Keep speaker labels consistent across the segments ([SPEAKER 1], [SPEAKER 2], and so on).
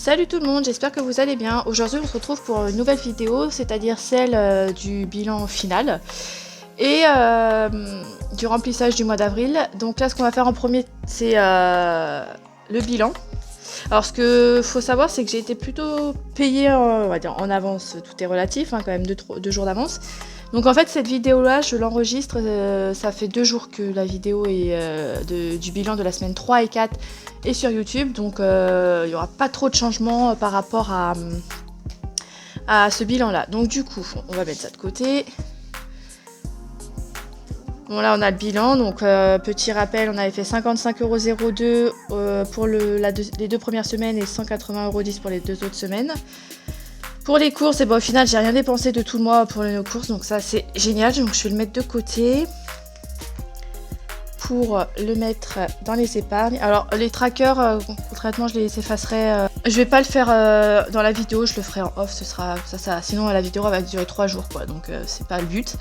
[SPEAKER 1] Salut tout le monde, j'espère que vous allez bien. Aujourd'hui on se retrouve pour une nouvelle vidéo, c'est-à-dire celle du bilan final et du remplissage du mois d'avril. Donc là ce qu'on va faire en premier c'est le bilan. Alors ce qu'il faut savoir c'est que j'ai été plutôt payée on va dire en avance, tout est relatif, hein, quand même 2 jours d'avance. Donc en fait cette vidéo là je l'enregistre, ça fait 2 jours que la vidéo est du bilan de la semaine 3 et 4 est sur YouTube, donc il n'y aura pas trop de changements par rapport à ce bilan là. Donc du coup on va mettre ça de côté. Bon là on a le bilan, donc petit rappel, on avait fait 55,02 € pour les 2 premières semaines et 180,10 € pour les 2 autres semaines. Pour les courses, et bon, au final, j'ai rien dépensé de tout le mois pour nos courses, donc ça c'est génial. Donc je vais le mettre de côté pour le mettre dans les épargnes. Alors les trackers, concrètement, je les effacerai. Je vais pas le faire dans la vidéo, je le ferai en off. Ce sera ça. Sinon la vidéo elle va durer 3 jours, quoi. Donc c'est pas le but.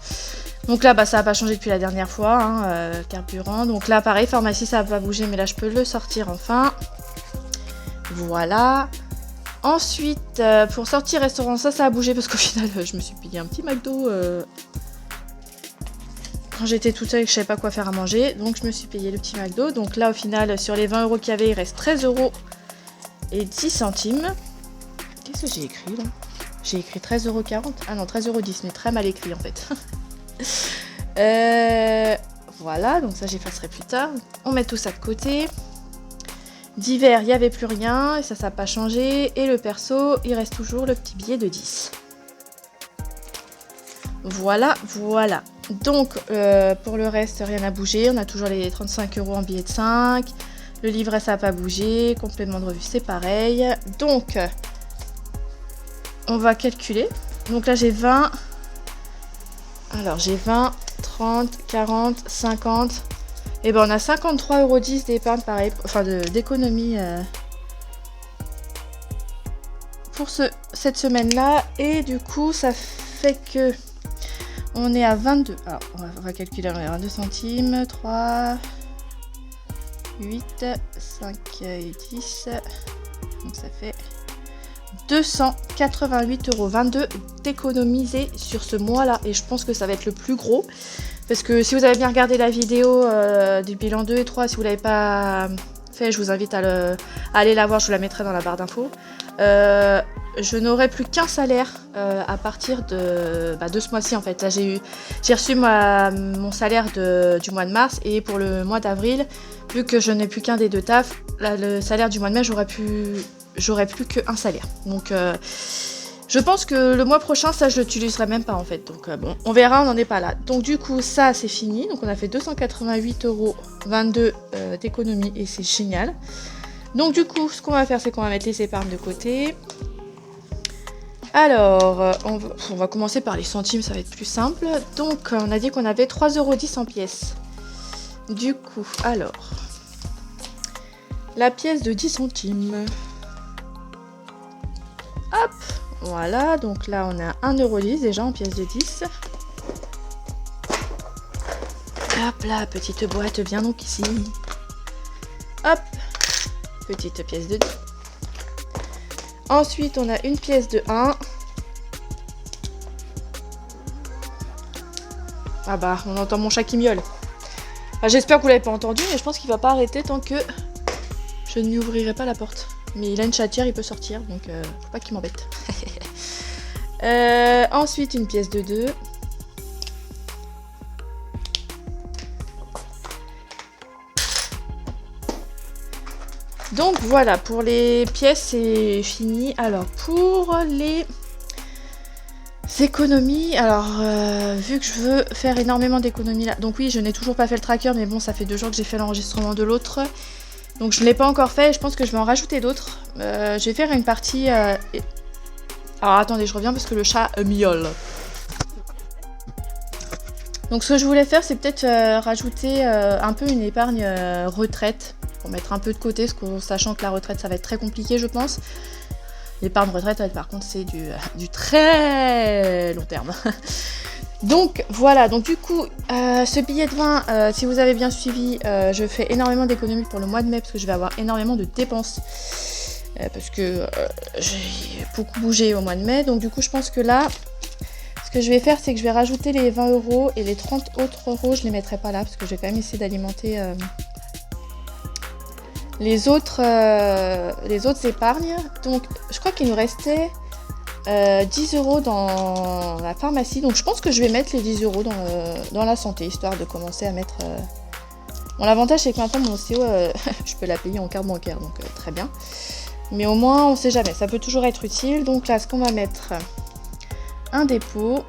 [SPEAKER 1] Donc là, bah, ça n'a pas changé depuis la dernière fois, hein, carburant. Donc là, pareil, pharmacie, ça va pas bouger, mais là, je peux le sortir enfin. Voilà. Ensuite, pour sortir restaurant, ça a bougé parce qu'au final, je me suis payé un petit McDo quand j'étais toute seule et que je savais pas quoi faire à manger. Donc, je me suis payé le petit McDo. Donc là, au final, sur les 20 € qu'il y avait, il reste 13,10 €. Qu'est-ce que j'ai écrit là? J'ai écrit 13,40 €. Ah non, 13,10 €, mais très mal écrit en fait. Voilà, donc ça j'effacerai plus tard. On met tout ça de côté. D'hiver, il n'y avait plus rien, et ça n'a pas changé. Et le perso, il reste toujours le petit billet de 10. Voilà. Donc, pour le reste, rien n'a bougé. On a toujours les 35 € en billet de 5. Le livret, ça n'a pas bougé. Complément de revue, c'est pareil. Donc, on va calculer. Donc là, j'ai 20. Alors, j'ai 20, 30, 40, 50... Et ben on a 53,10 € d'épargne, pareil, enfin d'économie pour cette semaine-là. Et du coup, ça fait que on est à 22. Alors, on va calculer, on est à 22 centimes. 3, 8, 5 et 10. Donc ça fait 288,22 € d'économiser sur ce mois-là. Et je pense que ça va être le plus gros. Parce que si vous avez bien regardé la vidéo du bilan 2 et 3, si vous ne l'avez pas fait, je vous invite à aller la voir, je vous la mettrai dans la barre d'infos. Je n'aurai plus qu'un salaire à partir de ce mois-ci en fait. Là, j'ai reçu mon salaire du mois de mars, et pour le mois d'avril, vu que je n'ai plus qu'un des deux tafs, là, le salaire du mois de mai, j'aurai plus qu'un salaire. Donc je pense que le mois prochain, ça je l'utiliserai même pas en fait. Donc bon, on verra, on n'en est pas là. Donc du coup, ça c'est fini. Donc on a fait 288,22 € d'économie, et c'est génial. Donc du coup, ce qu'on va faire, c'est qu'on va mettre les épargnes de côté. Alors, on va commencer par les centimes, ça va être plus simple. Donc on a dit qu'on avait 3,10 € en pièces. Du coup, alors, la pièce de 10 centimes. Hop! Voilà, donc là on a 1,10 € déjà en pièces de 10. Hop là, petite boîte, viens donc ici. Hop, petite pièce de 10. Ensuite on a une pièce de 1. Ah bah, on entend mon chat qui miaule. Enfin, j'espère que vous l'avez pas entendu, mais je pense qu'il va pas arrêter tant que je ne lui ouvrirai pas la porte. Mais il a une chatière, il peut sortir, donc faut pas qu'il m'embête. Ensuite, une pièce de 2. Donc voilà, pour les pièces, c'est fini. Alors, pour les économies, alors, vu que je veux faire énormément d'économies là... Donc oui, je n'ai toujours pas fait le tracker, mais bon, ça fait 2 jours que j'ai fait l'enregistrement de l'autre. Donc je ne l'ai pas encore fait, et je pense que je vais en rajouter d'autres. Je vais faire une partie... Alors attendez, je reviens parce que le chat miaule. Donc ce que je voulais faire, c'est peut-être rajouter un peu une épargne retraite. Pour mettre un peu de côté, sachant que la retraite, ça va être très compliqué, je pense. L'épargne retraite, par contre, c'est du très long terme. Donc voilà, donc du coup, ce billet de 20, si vous avez bien suivi, je fais énormément d'économies pour le mois de mai parce que je vais avoir énormément de dépenses. parce que j'ai beaucoup bougé au mois de mai. Donc du coup je pense que là, ce que je vais faire, c'est que je vais rajouter les 20 € et les 30 autres euros, je les mettrai pas là parce que je vais quand même essayer d'alimenter les autres épargnes. Donc je crois qu'il nous restait 10 € dans la pharmacie. Donc je pense que je vais mettre les 10 € dans la santé, histoire de commencer à mettre... Bon, l'avantage c'est que maintenant mon CO, je peux la payer en carte bancaire, donc très bien. Mais au moins on sait jamais, ça peut toujours être utile. Donc là ce qu'on va mettre, un dépôt.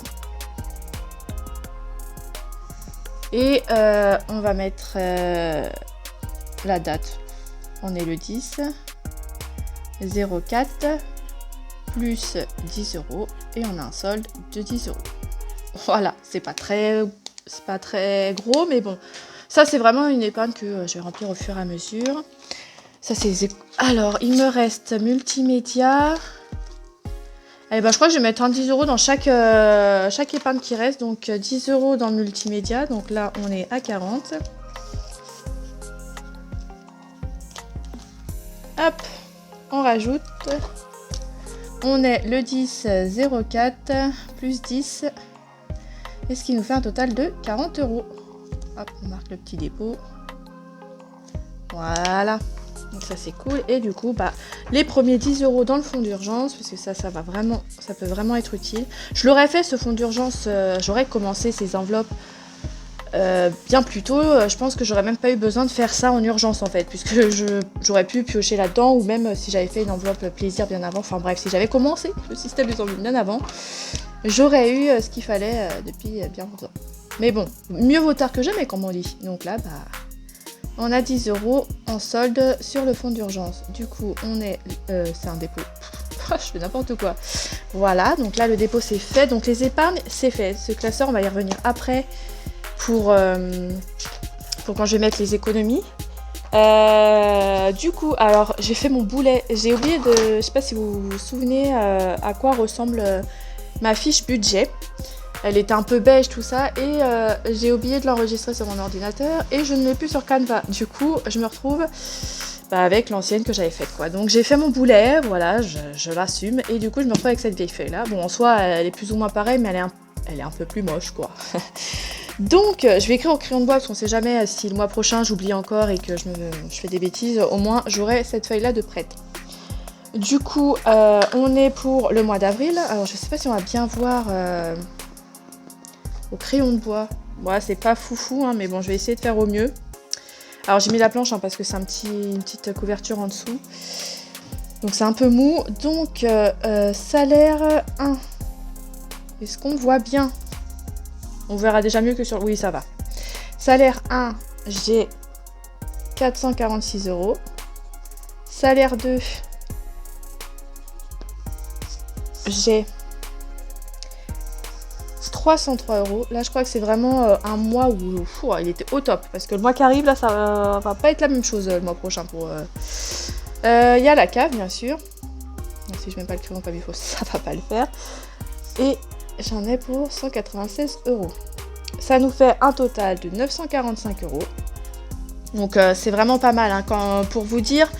[SPEAKER 1] Et on va mettre la date. On est le 10 04 plus 10 € et on a un solde de 10 €. Voilà, c'est pas très gros, mais bon, ça c'est vraiment une épargne que je vais remplir au fur et à mesure. Ça c'est alors il me reste multimédia. Eh ben, je crois que je vais mettre un 10 € dans chaque épargne qui reste, donc 10 € dans le multimédia. Donc là on est à 40. Hop, on rajoute. On est le 10 04 plus 10. Et ce qui nous fait un total de 40 €. Hop, on marque le petit dépôt. Voilà. Donc ça c'est cool. Et du coup, bah, les premiers 10 € dans le fonds d'urgence, parce que ça peut vraiment être utile. Je l'aurais fait ce fonds d'urgence, j'aurais commencé ces enveloppes bien plus tôt. Je pense que j'aurais même pas eu besoin de faire ça en urgence en fait, puisque j'aurais pu piocher là-dedans, ou même si j'avais fait une enveloppe plaisir bien avant. Enfin bref, si j'avais commencé le système des enveloppes bien avant, j'aurais eu ce qu'il fallait depuis bien longtemps. Mais bon, mieux vaut tard que jamais comme on dit. Donc là, bah, on a 10 € en solde sur le fonds d'urgence. Du coup, on est... c'est un dépôt. Je fais n'importe quoi. Voilà, donc là, le dépôt, c'est fait. Donc les épargnes, c'est fait. Ce classeur, on va y revenir après pour quand je vais mettre les économies. Du coup, alors, j'ai fait mon boulet. J'ai oublié de... Je sais pas si vous vous souvenez à quoi ressemble ma fiche budget. Elle était un peu beige tout ça et j'ai oublié de l'enregistrer sur mon ordinateur et je ne l'ai plus sur Canva. Du coup, je me retrouve avec l'ancienne que j'avais faite quoi. Donc j'ai fait mon boulet, voilà, je l'assume et du coup je me retrouve avec cette vieille feuille là. Bon en soi elle est plus ou moins pareille mais elle est un peu plus moche quoi. Donc je vais écrire au crayon de bois parce qu'on sait jamais si le mois prochain j'oublie encore et que je fais des bêtises, au moins j'aurai cette feuille là de prête. Du coup on est pour le mois d'avril. Alors je sais pas si on va bien voir au crayon de bois. Bon, c'est pas foufou, hein, mais bon, je vais essayer de faire au mieux. Alors, j'ai mis la planche hein, parce que c'est une petite couverture en dessous. Donc, c'est un peu mou. Donc, salaire 1. Est-ce qu'on voit bien? On verra déjà mieux que sur... Oui, ça va. Salaire 1, j'ai 446 €. Salaire 2, j'ai 303 €. Là, je crois que c'est vraiment un mois où il était au top. Parce que le mois qui arrive, là, ça va pas être la même chose le mois prochain. Il y a la cave, bien sûr. Donc, si je mets pas le crayon comme il faut, ça va pas le faire. Et j'en ai pour 196 €. Ça nous fait un total de 945 €. Donc, c'est vraiment pas mal. Hein, pour vous dire...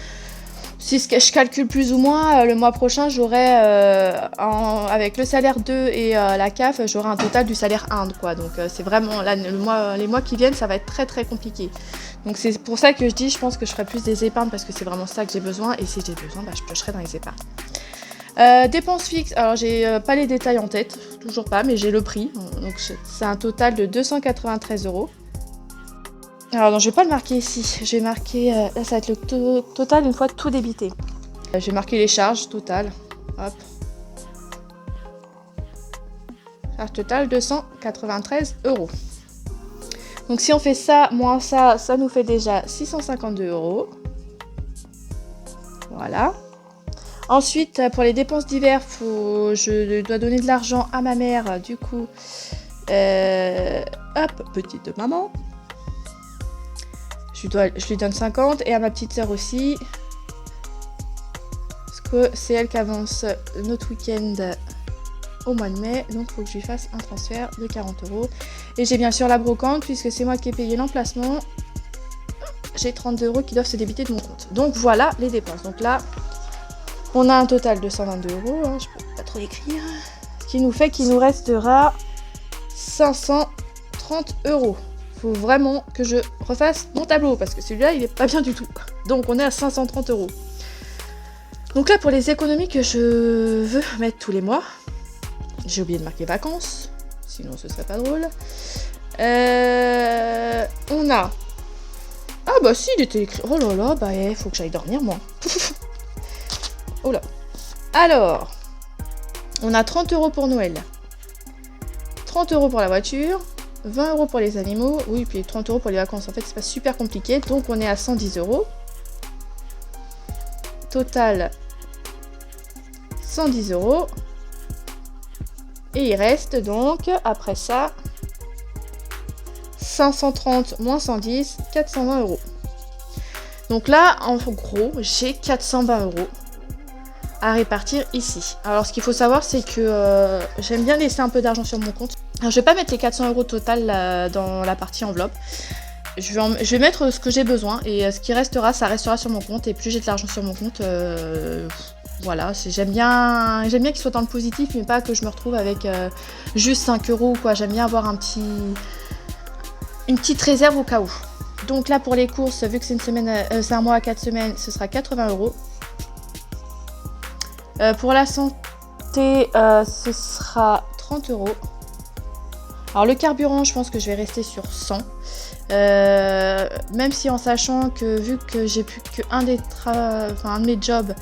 [SPEAKER 1] Si je calcule plus ou moins, le mois prochain, j'aurai, avec le salaire 2 et la CAF, j'aurai un total du salaire 1, quoi. Donc c'est vraiment, là, les mois qui viennent, ça va être très très compliqué. Donc c'est pour ça que je dis, je pense que je ferai plus des épargnes, parce que c'est vraiment ça que j'ai besoin. Et si j'ai besoin, bah, je piocherai dans les épargnes. Dépenses fixes, alors j'ai pas les détails en tête, toujours pas, mais j'ai le prix. Donc c'est un total de 293 €. Alors non, je vais pas le marquer ici, je vais marquer, là ça va être le total une fois tout débité. Je vais marquer les charges totales, hop. Charge totale 293 €. Donc si on fait ça, moins ça, ça nous fait déjà 652 €. Voilà. Ensuite, pour les dépenses d'hiver, je dois donner de l'argent à ma mère, du coup, hop, petite maman. Je lui donne 50 et à ma petite sœur aussi. Parce que c'est elle qui avance notre week-end au mois de mai. Donc il faut que je lui fasse un transfert de 40 €. Et j'ai bien sûr la brocante puisque c'est moi qui ai payé l'emplacement. J'ai 32 € qui doivent se débiter de mon compte. Donc voilà les dépenses. Donc là, On a un total de 122 €, hein, je peux pas trop écrire. Ce qui nous fait qu'il nous restera 530 €. Faut vraiment que je refasse mon tableau parce que celui-là il est pas bien du tout. Donc on est à 530 €. Donc là pour les économies que je veux mettre tous les mois, j'ai oublié de marquer vacances, sinon ce serait pas drôle. On a... Ah bah si, il était écrit... Oh là là, bah faut que j'aille dormir moi. Oh là. Alors, on a 30 € pour Noël. 30 € pour la voiture. 20 € pour les animaux. Oui, puis 30 € pour les vacances. En fait, c'est pas super compliqué. Donc, on est à 110 €. Total, 110 €. Et il reste donc, après ça, 530 moins 110, 420 €. Donc là, en gros, j'ai 420 € à répartir ici. Alors, ce qu'il faut savoir, c'est que j'aime bien laisser un peu d'argent sur mon compte. Alors, je vais pas mettre les 400 € total dans la partie enveloppe. Je vais mettre ce que j'ai besoin et ce qui restera, ça restera sur mon compte. Et plus j'ai de l'argent sur mon compte, voilà, j'aime bien qu'il soit dans le positif, mais pas que je me retrouve avec juste 5 € ou quoi. J'aime bien avoir une petite réserve au cas où. Donc là, pour les courses, vu que c'est c'est un mois à 4 semaines, ce sera 80 €. Pour la santé, ce sera 30 €. Alors le carburant, je pense que je vais rester sur 100. Même si en sachant que vu que j'ai plus qu'un un de mes jobs,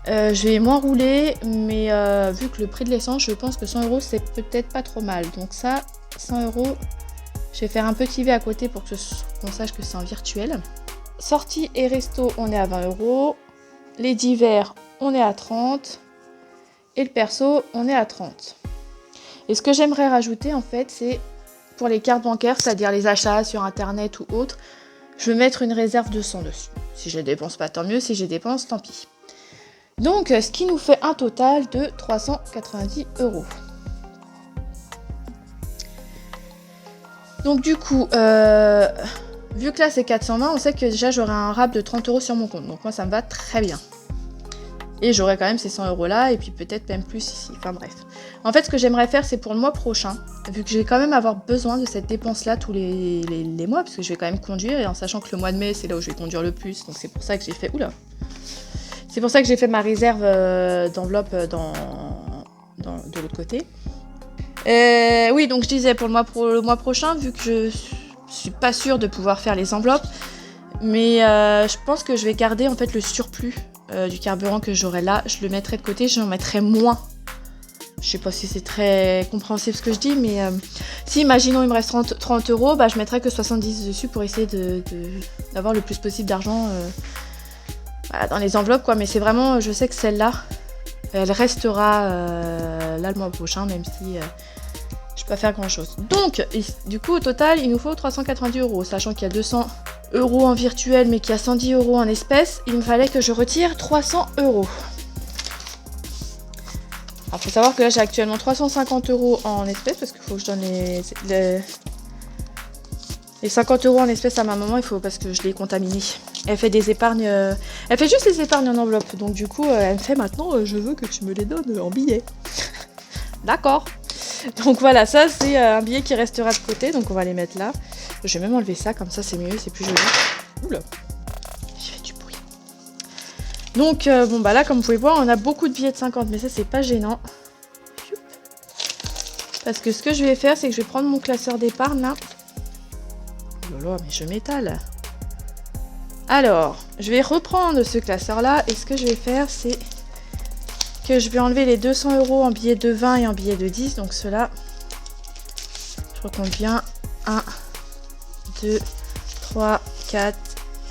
[SPEAKER 1] je vais moins rouler, mais vu que le prix de l'essence, je pense que 100 € c'est peut-être pas trop mal. Donc ça, 100 €, je vais faire un petit V à côté pour qu'on sache que c'est en virtuel. Sortie et resto, on est à 20 €. Les divers, on est à 30. Et le perso, on est à 30. Et ce que j'aimerais rajouter, en fait, c'est pour les cartes bancaires, c'est-à-dire les achats sur internet ou autre, je vais mettre une réserve de 100 dessus. Si je les dépense pas, tant mieux. Si je les dépense, tant pis. Donc, ce qui nous fait un total de 390 €. Donc, du coup, vu que là c'est 420, on sait que déjà j'aurai un rap de 30 € sur mon compte. Donc, moi, ça me va très bien. Et j'aurai quand même ces 100 € là, et puis peut-être même plus ici. Enfin bref. En fait, ce que j'aimerais faire, c'est pour le mois prochain, vu que je vais quand même avoir besoin de cette dépense-là tous les mois, parce que je vais quand même conduire, et en sachant que le mois de mai, c'est là où je vais conduire le plus. Donc c'est pour ça que j'ai fait... Oula! C'est pour ça que j'ai fait ma réserve d'enveloppe de l'autre côté. Oui, donc je disais pour le mois prochain, vu que je suis pas sûre de pouvoir faire les enveloppes, mais je pense que je vais garder en fait le surplus du carburant que j'aurai là, je le mettrai de côté, j'en mettrai moins. Je sais pas si c'est très compréhensible ce que je dis, mais si imaginons il me reste 30 €, bah, je mettrai que 70 dessus pour essayer d'avoir le plus possible d'argent voilà, dans les enveloppes quoi. Mais c'est vraiment, je sais que celle-là, elle restera là le mois prochain, même si je peux pas faire grand chose. Donc du coup au total il nous faut 390 €, sachant qu'il y a 200 € en virtuel mais qu'il y a 110 € en espèces, il me fallait que je retire 300 €. Alors faut savoir que là j'ai actuellement 350 € en espèces parce qu'il faut que je donne les 50 € en espèces à ma maman, parce que je l'ai contaminée. Elle fait des épargnes, elle fait juste les épargnes en enveloppe, donc du coup elle me fait maintenant je veux que tu me les donnes en billets. D'accord. Donc voilà, ça c'est un billet qui restera de côté, donc on va les mettre là. Je vais même enlever ça, comme ça c'est mieux, c'est plus joli. Oula, j'ai fait du bruit. Donc bon bah là comme vous pouvez voir, on a beaucoup de billets de 50, mais ça c'est pas gênant. Parce que ce que je vais faire, c'est que je vais prendre mon classeur d'épargne là. Oh là là, mais je m'étale. Alors, je vais reprendre ce classeur là, et ce que je vais faire, c'est que je vais enlever les 200 € en billets de 20 et en billets de 10, donc ceux-là, je recompte bien, 1, 2, 3, 4,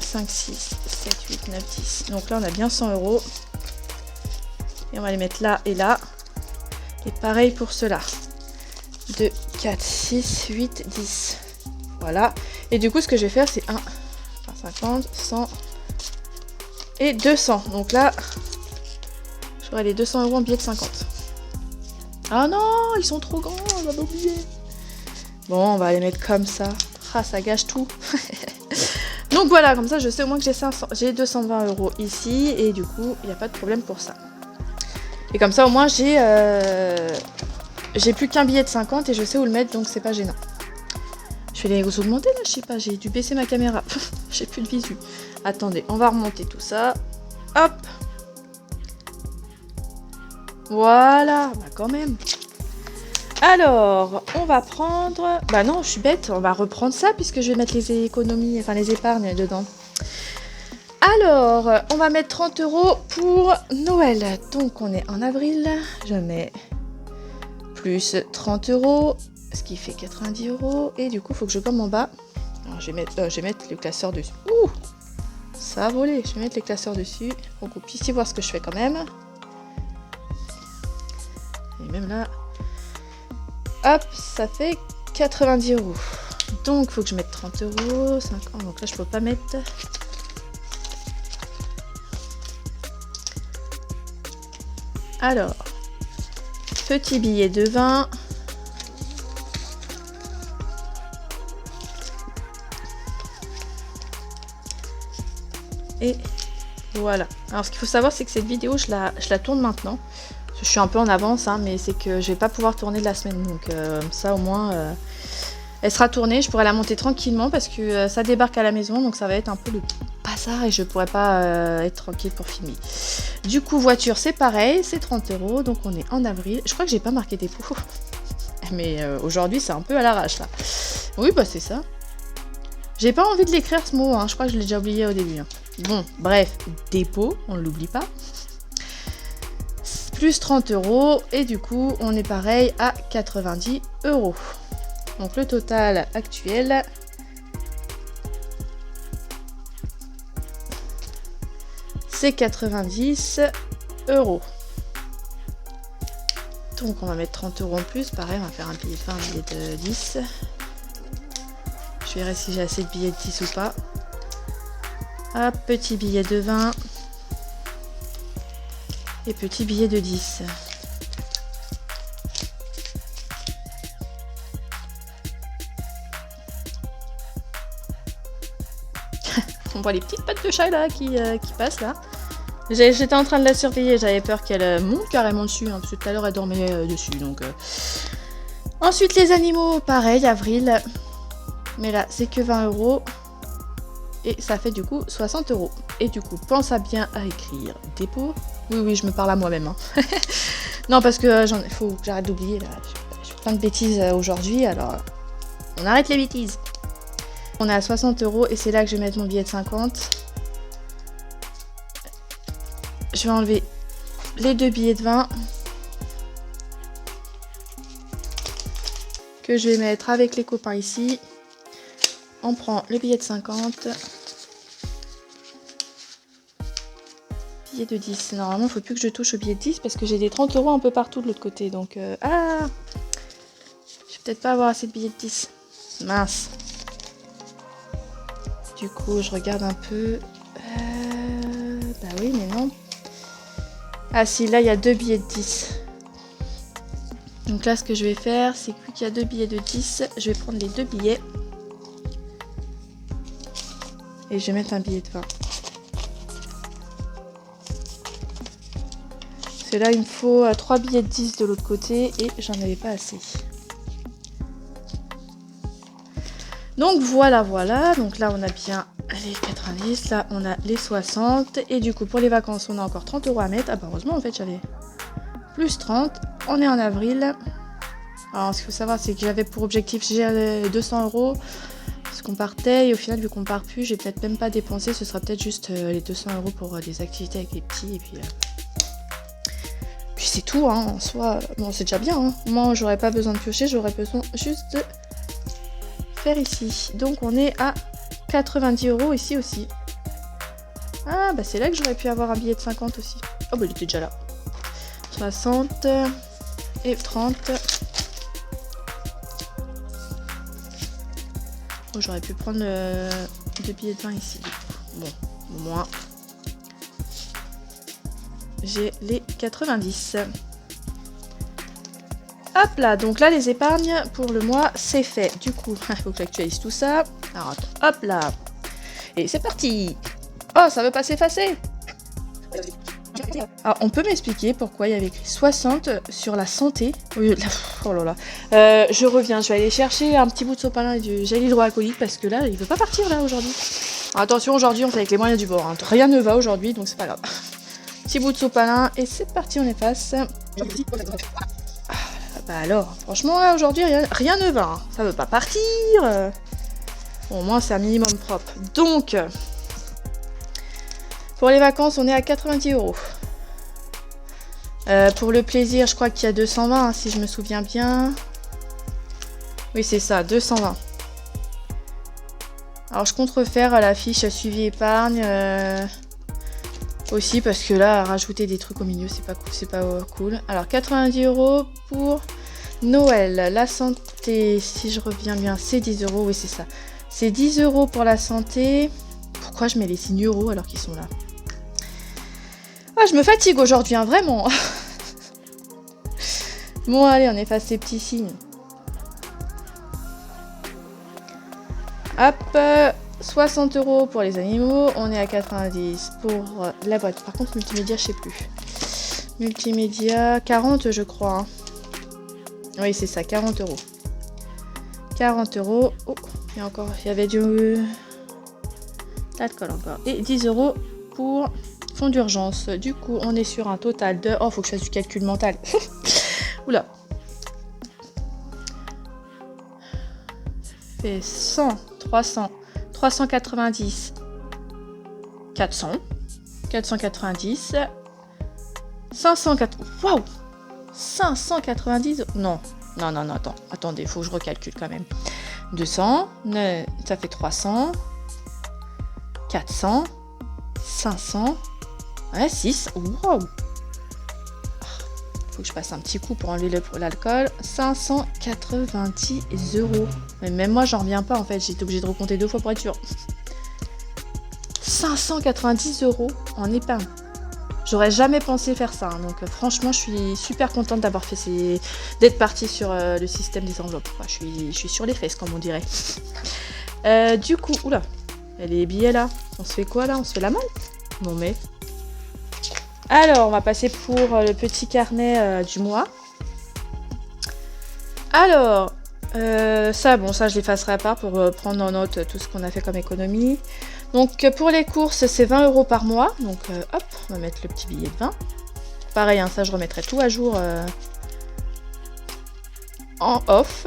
[SPEAKER 1] 5, 6, 7, 8, 9, 10, donc là on a bien 100 €, et on va les mettre là et là, et pareil pour ceux-là, 2, 4, 6, 8, 10, voilà, et du coup ce que je vais faire c'est 1, 50, 100 et 200, donc là, j'aurai les 200 € en billets de 50. Ah non, ils sont trop grands, on va m'oublier. Bon, on va les mettre comme ça. Ah, ça gâche tout. Donc voilà, comme ça je sais au moins que j'ai 220 € ici, et du coup, il n'y a pas de problème pour ça. Et comme ça, au moins, j'ai plus qu'un billet de 50 et je sais où le mettre, donc c'est pas gênant. Je vais les augmenter là, je sais pas, j'ai dû baisser ma caméra. J'ai plus de visu. Attendez, on va remonter tout ça. Hop. Voilà, bah quand même. Alors, on va prendre... Bah non, je suis bête, on va reprendre ça puisque je vais mettre les économies, enfin les épargnes dedans. Alors, on va mettre 30 € pour Noël. Donc, on est en avril. Je mets plus 30 €, ce qui fait 90 €. Et du coup, il faut que je gomme en bas. Alors, je vais mettre le classeur dessus. Ouh, ça a volé. Je vais mettre les classeurs dessus pour que vous puissiez voir ce que je fais quand même. Et même là, hop, ça fait 90 €. Donc, il faut que je mette 30 €. 50. Donc là, je peux pas mettre... Alors, petit billet de 20. Et voilà. Alors, ce qu'il faut savoir, c'est que cette vidéo, je la tourne maintenant. Je suis un peu en avance, hein, mais c'est que je vais pas pouvoir tourner de la semaine. Donc, ça, au moins, elle sera tournée. Je pourrai la monter tranquillement parce que ça débarque à la maison. Donc, ça va être un peu le bazar et je pourrai pas être tranquille pour filmer. Du coup, voiture, c'est pareil, c'est 30 €, donc on est en avril. Je crois que j'ai pas marqué dépôt. Mais aujourd'hui, c'est un peu à l'arrache, là. Oui, bah c'est ça. J'ai pas envie de l'écrire, ce mot, hein. Je crois que je l'ai déjà oublié au début. Hein. Bon, bref, dépôt, on ne l'oublie pas. Plus 30 €, et du coup, on est pareil à 90 €. Donc le total actuel... c'est 90 €. Donc on va mettre 30 € en plus. Pareil, on va faire un billet de 20, un billet de 10. Je verrai si j'ai assez de billets de 10 ou pas. Hop, petit billet de 20. Et petit billet de 10. On voit les petites pattes de chat là qui passent là. J'étais en train de la surveiller, j'avais peur qu'elle monte carrément dessus, hein, parce que tout à l'heure elle dormait dessus. Donc, ensuite les animaux, pareil, avril. Mais là c'est que 20 €. Et ça fait du coup 60 €. Et du coup, pense à bien à écrire dépôt. Oui, je me parle à moi-même. Hein. Non, parce que faut que j'arrête d'oublier là. Je fais plein de bêtises aujourd'hui, alors on arrête les bêtises. On est à 60 € et c'est là que je vais mettre mon billet de 50. Je vais enlever les deux billets de 20 que je vais mettre avec les copains ici. On prend le billet de 50. Billet de 10. Normalement, il ne faut plus que je touche au billet de 10 parce que j'ai des 30 € un peu partout de l'autre côté. Donc, ah, je vais peut-être pas avoir assez de billets de 10. Mince. Du coup, je regarde un peu. Bah oui, mais non. Ah si, là, il y a deux billets de 10. Donc là, ce que je vais faire, c'est que vu qu'il y a deux billets de 10, je vais prendre les deux billets. Et je vais mettre un billet de 20. Parce que là, il me faut 3 billets de 10 de l'autre côté et j'en avais pas assez. Donc voilà. Donc là, on a bien les 90. Là, on a les 60. Et du coup, pour les vacances, on a encore 30 € à mettre. Ah bah heureusement, en fait, j'avais plus 30. On est en avril. Alors, ce qu'il faut savoir, c'est que j'avais pour objectif, j'ai 200 €. Parce qu'on partait. Et au final, vu qu'on part plus, j'ai peut-être même pas dépensé. Ce sera peut-être juste les 200 € pour des activités avec les petits. Et puis c'est tout, hein, en soi. Bon, c'est déjà bien. Hein. Moi, j'aurais pas besoin de piocher. J'aurais besoin juste de faire ici. Donc, on est à 90 € ici aussi. Ah, bah c'est là que j'aurais pu avoir un billet de 50 aussi. Oh, bah il était déjà là. 60 et 30. Oh, j'aurais pu prendre deux billets de 20 ici. Bon, au moins, j'ai les 90. Hop là, donc là les épargnes pour le mois c'est fait. Du coup, il faut que j'actualise tout ça. Alors attends, hop là. Et c'est parti. Oh, ça veut pas s'effacer. Alors, on peut m'expliquer pourquoi il y avait écrit 60 sur la santé. Oh là là. Je reviens, je vais aller chercher un petit bout de sopalin et du gel hydroalcoolique parce que là, il veut pas partir là aujourd'hui. Attention, aujourd'hui, on fait avec les moyens du bord. Hein. Rien ne va aujourd'hui, donc c'est pas grave. Petit bout de sopalin et c'est parti, on efface. Bah alors, franchement, là, aujourd'hui, rien ne va. Hein. Ça veut pas partir. Bon, au moins, c'est un minimum propre. Donc, pour les vacances, on est à 90 €. Pour le plaisir, je crois qu'il y a 220, hein, si je me souviens bien. Oui, c'est ça, 220. Alors, je compte refaire la fiche suivi épargne aussi, parce que là, rajouter des trucs au milieu, c'est pas cool. C'est pas cool. Alors, 90 € pour Noël. La santé, si je reviens bien, c'est 10 €. Oui, c'est ça. C'est 10 € pour la santé. Pourquoi je mets les signes euros alors qu'ils sont là? Ah, je me fatigue aujourd'hui, hein, vraiment. Bon, allez, on efface ces petits signes. Hop, 60 € pour les animaux. On est à 90 pour la boîte. Par contre, multimédia, je sais plus. Multimédia, 40, je crois. Hein. Oui, c'est ça, 40 €. 40 €. Oh, il y avait du... L'alcool encore. Et 10 € pour fonds d'urgence. Du coup, on est sur un total de... Oh, faut que je fasse du calcul mental. Oula. Fait 100, 300, 390, 400, 490, 504... Waouh, 590... Non, attendez, faut que je recalcule quand même. 200, ça fait 300, 400, 500, ouais, 6, waouh. Faut que je passe un petit coup pour enlever l'alcool. 590 €. Mais même moi, j'en reviens pas en fait. J'ai été obligée de recompter 2 fois pour être sûre. 590 € en épargne. J'aurais jamais pensé faire ça. Hein. Donc franchement, je suis super contente d'avoir fait d'être partie sur le système des enveloppes. Enfin, je suis sur les fesses, comme on dirait. Du coup, oula, les billets là. On se fait quoi là? On se fait la malle? Non mais... Alors, on va passer pour le petit carnet du mois. Alors, ça, je l'effacerai à part pour prendre en note tout ce qu'on a fait comme économie. Donc, pour les courses, c'est 20 € par mois. Donc, hop, on va mettre le petit billet de 20. Pareil, hein, ça, je remettrai tout à jour en off.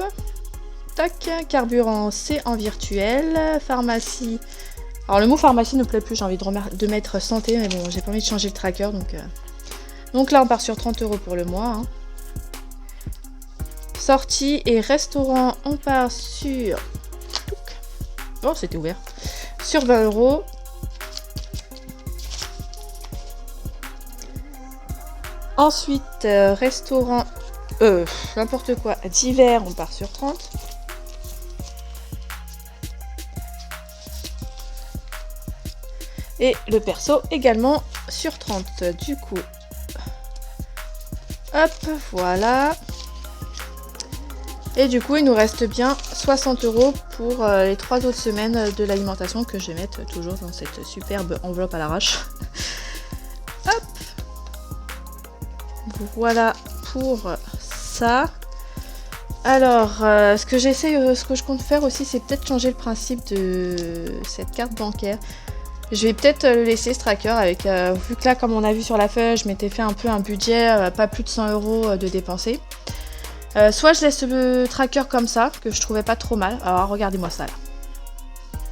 [SPEAKER 1] Tac, carburant, c'est en virtuel. Pharmacie... Alors le mot pharmacie ne plaît plus, j'ai envie de mettre santé, mais bon, j'ai pas envie de changer le tracker, donc là on part sur 30 € pour le mois. Hein. Sortie et restaurant, on part sur... Oh, c'était ouvert. Sur 20 €. Ensuite, restaurant, n'importe quoi, d'hiver, on part sur 30. Et le perso également sur 30. Du coup, hop, voilà. Et du coup, il nous reste bien 60 € pour les 3 autres semaines de l'alimentation que je vais mettre toujours dans cette superbe enveloppe à l'arrache. Hop. Voilà pour ça. Alors, ce que je compte faire aussi, c'est peut-être changer le principe de cette carte bancaire. Je vais peut-être le laisser ce tracker avec, vu que là, comme on a vu sur la feuille, je m'étais fait un peu un budget, pas plus de 100 € de dépenser. Soit je laisse le tracker comme ça, que je trouvais pas trop mal. Alors regardez-moi ça là.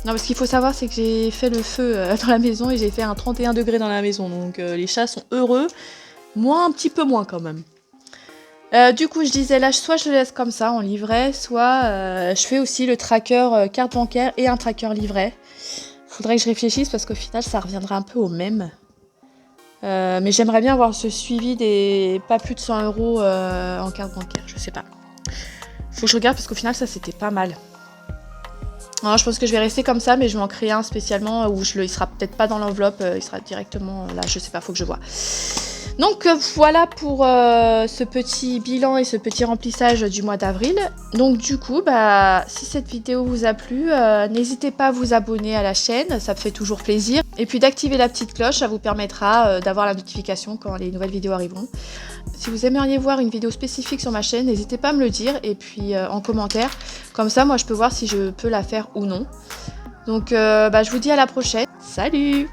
[SPEAKER 1] Non, parce qu'il faut savoir, c'est que j'ai fait le feu dans la maison et j'ai fait un 31 degrés dans la maison. Donc les chats sont heureux. Moi, un petit peu moins quand même. Du coup, je disais là, soit je le laisse comme ça en livret, soit je fais aussi le tracker carte bancaire et un tracker livret. Faudrait que je réfléchisse parce qu'au final ça reviendra un peu au même. Mais j'aimerais bien avoir ce suivi des pas plus de 100 € en carte bancaire, je sais pas. Faut que je regarde parce qu'au final ça c'était pas mal. Alors, je pense que je vais rester comme ça, mais je vais en créer un spécialement où il sera peut-être pas dans l'enveloppe, il sera directement là, je sais pas, faut que je vois. Donc voilà pour ce petit bilan et ce petit remplissage du mois d'avril. Donc du coup, si cette vidéo vous a plu, n'hésitez pas à vous abonner à la chaîne, ça me fait toujours plaisir. Et puis d'activer la petite cloche, ça vous permettra d'avoir la notification quand les nouvelles vidéos arriveront. Si vous aimeriez voir une vidéo spécifique sur ma chaîne, n'hésitez pas à me le dire et puis en commentaire. Comme ça, moi je peux voir si je peux la faire ou non. Donc je vous dis à la prochaine. Salut!